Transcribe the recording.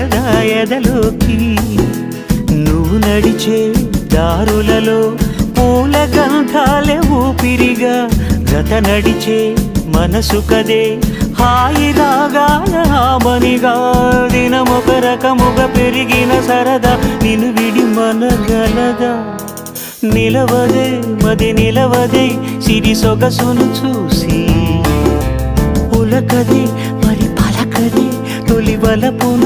సరదా ఎదలోకి నువ్వు నడిచే దారులలో పూల గంధాలే ఊపిరిగా గత నడిచే మనసు కదే హాయి రాగాల హామనిగా దినమొక రకముగా పెరిగిన సరదా నిన్ను విడి మనగలదా నిలవదే మది నిలవదే సిరి సొగసును చూసి ఉలకదే మరి పలకదే తొలి వలపున